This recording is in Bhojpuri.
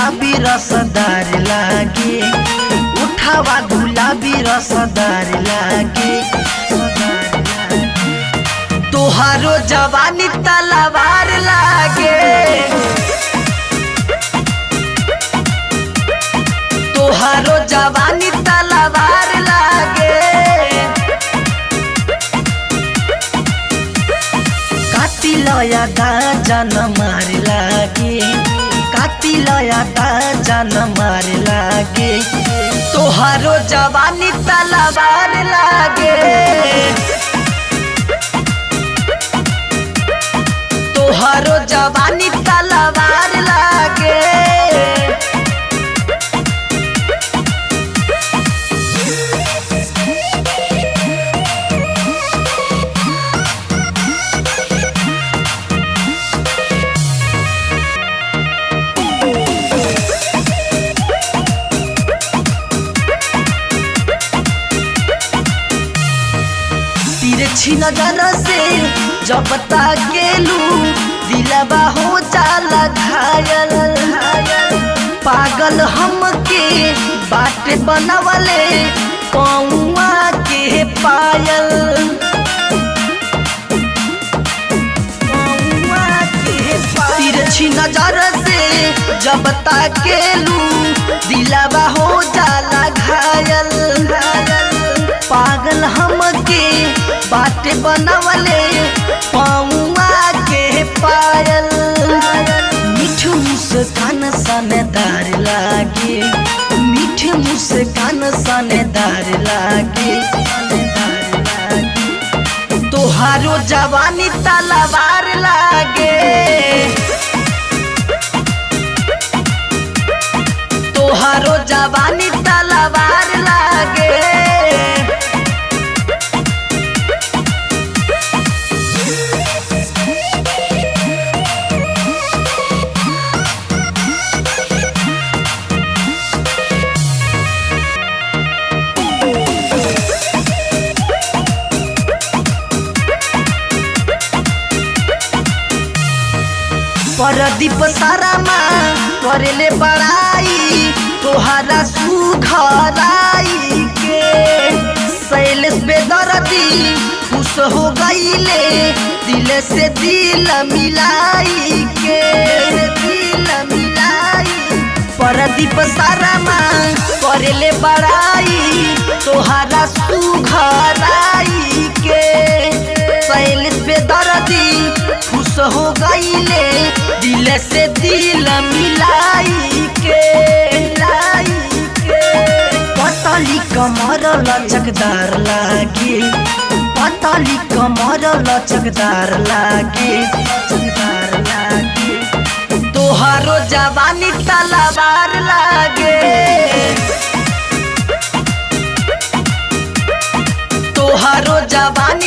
गुलाबी रसदार लागे, उठावा गुलाबी रसदार लागे। तोहारो जवानी तलवार लागे, तोहारो जवानी तलवार लागे। काटी लया दा जान मार लागे, काटी लया दा जान मार लागे। तोहारो जवानी तलवार लागे, तोहारो जवानी तलवार लागे। तिरछी नजर से जब ताकेलू दिलवा हो जाला घायल। पागल हमके बाटे बनवले पौआ के पायल, तिरछी नजर से जब ताकेलू दिलवा हो जाला घायल। पागल हमके बाटे बनवले पौआ के पायल। मीठू मुस्कान सनदार लागे, मीठू मुस्कान सनदार लागे। तोहारो जवानी तलवार लागे, तोहारो जवानी तलवार लागे। परदीप सारामा करेले बड़ाई तोहारा सुघराई के। शैलेश बेदर्दी खुश हो गईले दिल से दिल मिलाई के, दिल मिलाई। परदीप सारामा करेले बड़ाई तोहारा सुघराई के। शैलेश बेदर्दी खुश हो गईले दिल से दिल मिलाई के, मिलाई के। पतली कमर लचकदार लागे, पतली कमर लचकदार लागे, लचकदार लागे। तोहारो जवानी तलवार लागे, तोहारो जवानी